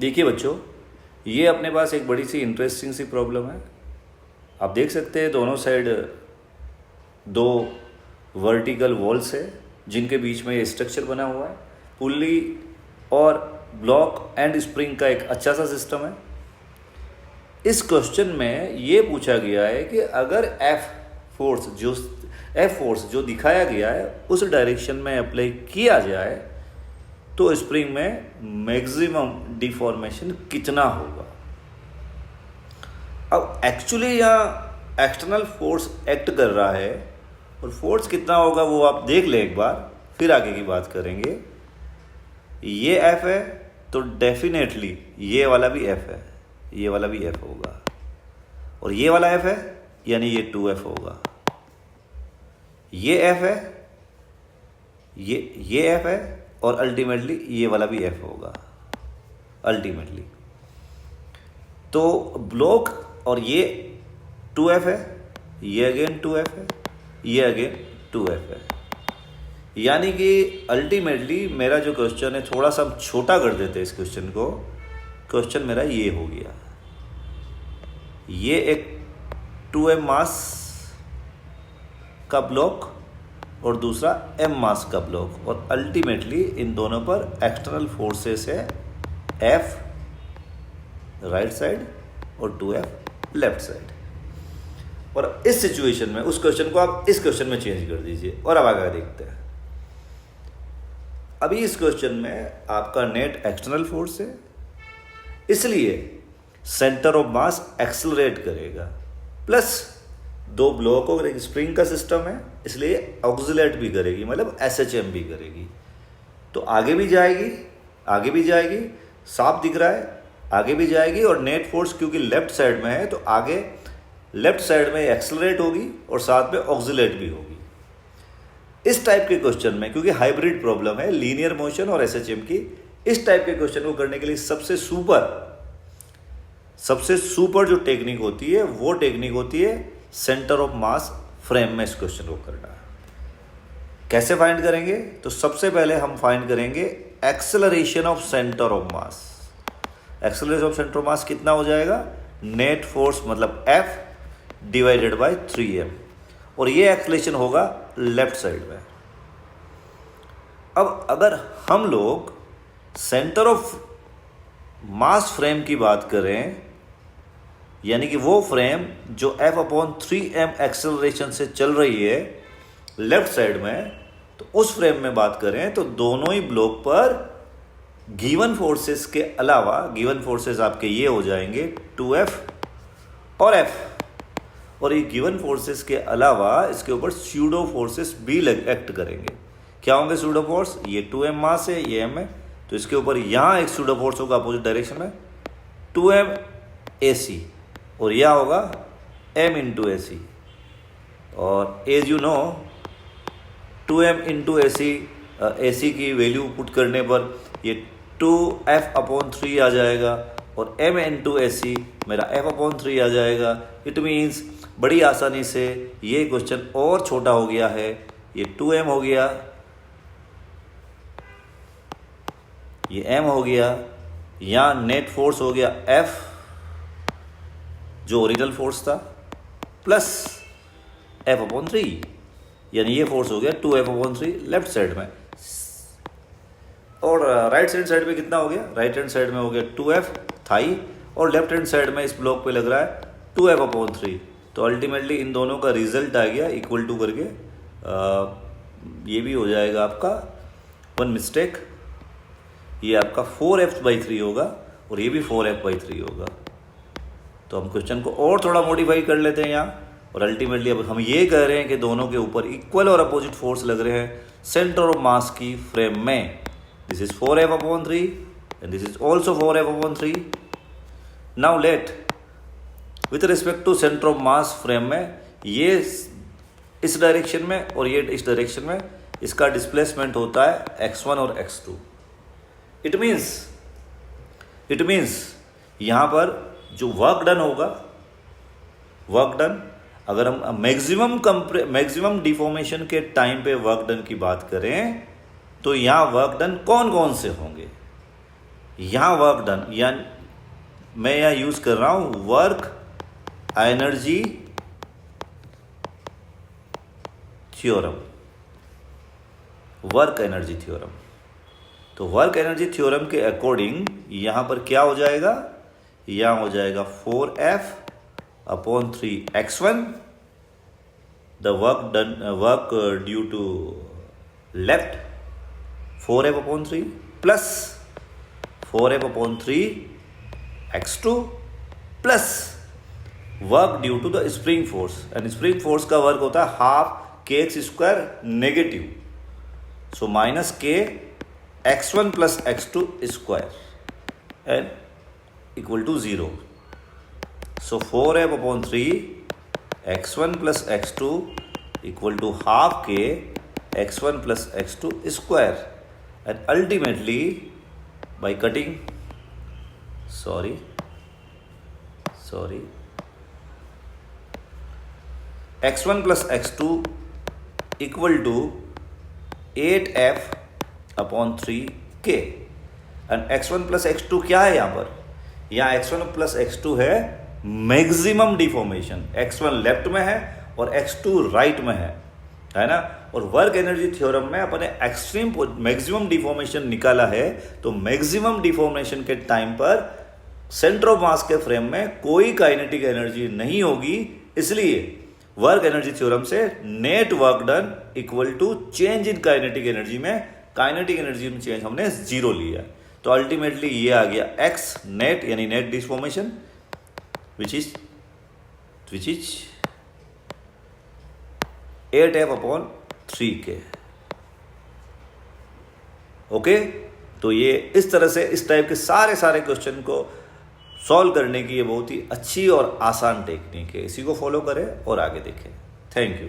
देखिए बच्चों, ये अपने पास एक बड़ी सी इंटरेस्टिंग सी प्रॉब्लम है। आप देख सकते हैं दोनों साइड दो वर्टिकल वॉल्स है जिनके बीच में ये स्ट्रक्चर बना हुआ है। पुल्ली और ब्लॉक एंड स्प्रिंग का एक अच्छा सा सिस्टम है। इस क्वेश्चन में ये पूछा गया है कि अगर एफ फोर्स जो दिखाया गया है उस डायरेक्शन में अप्लाई किया जाए तो स्प्रिंग में मैक्सिमम डिफॉर्मेशन कितना होगा। अब एक्चुअली यहाँ एक्सटर्नल फोर्स एक्ट कर रहा है और फोर्स कितना होगा वो आप देख लें एक बार, फिर आगे की बात करेंगे। ये एफ है तो डेफिनेटली ये वाला भी एफ है, ये वाला भी एफ होगा, और ये वाला एफ है यानी ये 2f होगा। ये एफ है, ये एफ है, और अल्टीमेटली ये वाला भी एफ होगा अल्टीमेटली। तो ब्लॉक और ये 2f है, ये अगेन 2f है, ये अगेन 2f है। यानी कि अल्टीमेटली मेरा जो क्वेश्चन है, थोड़ा सा हम छोटा कर देते हैं इस क्वेश्चन को। क्वेश्चन मेरा ये हो गया, ये एक 2m मास का ब्लॉक और दूसरा m मास का ब्लॉक, और अल्टीमेटली इन दोनों पर एक्सटर्नल फोर्सेस है f राइट साइड और 2f लेफ्ट साइड। और इस सिचुएशन में उस क्वेश्चन को आप इस क्वेश्चन में चेंज कर दीजिए और अब आगे देखते हैं। अभी इस क्वेश्चन में आपका नेट एक्सटर्नल फोर्स है, इसलिए सेंटर ऑफ मास एक्सेलरेट करेगा, प्लस दो ब्लॉक और एक स्प्रिंग का सिस्टम है इसलिए ऑक्सिलेट भी करेगी, मतलब एसएचएम भी करेगी। तो आगे भी जाएगी, आगे भी जाएगी, साफ दिख रहा है, आगे भी जाएगी। और नेट फोर्स क्योंकि लेफ्ट साइड में है तो आगे लेफ्ट साइड में एक्सेलरेट होगी और साथ में ऑक्सिलेट भी होगी। इस टाइप के क्वेश्चन में, क्योंकि हाइब्रिड प्रॉब्लम है लीनियर मोशन और एसएचएम की, इस टाइप के क्वेश्चन को करने के लिए सबसे सुपर जो टेक्निक होती है वो टेक्निक होती है सेंटर ऑफ मास फ्रेम में इस क्वेश्चन को करना। कैसे फाइंड करेंगे? तो सबसे पहले हम फाइंड करेंगे acceleration of centre of mass. Acceleration of centre of मास कितना हो जाएगा? नेट फोर्स मतलब F डिवाइडेड बाय 3m, और ये एक्सेलरेशन होगा लेफ्ट साइड में। अब अगर हम लोग सेंटर ऑफ मास फ्रेम की बात करें, यानी कि वो फ्रेम जो F/3m एक्सेलरेशन से चल रही है लेफ्ट साइड में, तो उस फ्रेम में बात करें तो दोनों ही ब्लॉक पर गिवन फोर्सेस के अलावा, गिवन फोर्सेस आपके ये हो जाएंगे 2f और f, और ये गिवन फोर्सेस के अलावा इसके ऊपर स्यूडो फोर्सेस भी एक्ट करेंगे। क्या होंगे स्यूडो फोर्स? ये 2m मास है, ये m है, तो इसके ऊपर यहाँ एक स्यूडो फोर्स होगा अपोजिट डायरेक्शन में 2m AC, और यह होगा m इंटू AC। और as you know 2m into AC की वैल्यू पुट करने पर ये 2f/3 आ जाएगा, और m इंटू AC मेरा f/3 आ जाएगा। इट मीन्स बड़ी आसानी से ये क्वेश्चन और छोटा हो गया है। ये 2m हो गया, ये m हो गया, यहाँ नेट फोर्स हो गया F जो ओरिजिनल फोर्स था, प्लस F/3, यानी ये फोर्स हो गया 2f/3 लेफ्ट साइड में। और राइट हैंड साइड में कितना हो गया? राइट हैंड साइड में हो गया 2f थाई, और लेफ्ट हैंड साइड में इस ब्लॉक पे लग रहा है 2f/3। तो अल्टीमेटली इन दोनों का रिजल्ट आ गया इक्वल टू करके, ये भी हो जाएगा आपका वन मिस्टेक, ये आपका 4f/3 होगा और ये भी 4f/3 होगा। तो हम क्वेश्चन को और थोड़ा मॉडिफाई कर लेते हैं यहाँ, और अल्टीमेटली अब हम ये कह रहे हैं कि दोनों के ऊपर इक्वल और अपोजिट फोर्स लग रहे हैं सेंटर ऑफ मास की फ्रेम में। This is 4f/3 and this is also 4f/3। Now let with respect to centre of mass frame में, ये इस डायरेक्शन में और ये इस डायरेक्शन में, इसका डिस्प्लेसमेंट होता है x1 और x2। इट मीन्स यहाँ पर जो वर्क डन होगा, वर्क डन, अगर हम मैक्सिमम डिफॉर्मेशन के टाइम पे वर्क डन की बात करें तो यहाँ वर्क डन कौन कौन से होंगे? यहाँ वर्क डन, या मैं यहाँ यूज कर रहा हूं work energy theorem, work energy theorem. तो वर्क एनर्जी थ्योरम के अकॉर्डिंग यहां पर क्या हो जाएगा, यहां हो जाएगा 4F/3x1 the work due to left 4F/3 plus 4F/3x2 plus work due to the spring force, and spring force का वर्क होता है half kx² negative, so minus k x1 plus x2 square and equal to 0। So 4F/3 x1 plus x2 equal to half k x1 plus x2 square, and ultimately by cutting x1 plus x2 equal to 8F/3k, and x1 plus x2 क्या है यहाँ पर, यहाँ x1 plus x2 है maximum deformation, x1 left में है और x2 right में है ना। और वर्क एनर्जी थ्योरम में अपने एक्सट्रीम मैक्सिमम डिफॉर्मेशन निकाला है, तो मैक्सिमम डिफॉर्मेशन के टाइम पर सेंटर ऑफ मास के फ्रेम में कोई काइनेटिक एनर्जी नहीं होगी, इसलिए वर्क एनर्जी थ्योरम से net work done equal to change in kinetic energy में, काइनेटिक एनर्जी में चेंज हमने 0 लिया, तो अल्टीमेटली ये आ गया x नेट यानी net deformation which is 8F/3k। Okay, तो ये इस तरह से इस टाइप के सारे क्वेश्चन को सॉल्व करने की ये बहुत ही अच्छी और आसान टेक्निक है, इसी को फॉलो करें और आगे देखें। Thank you.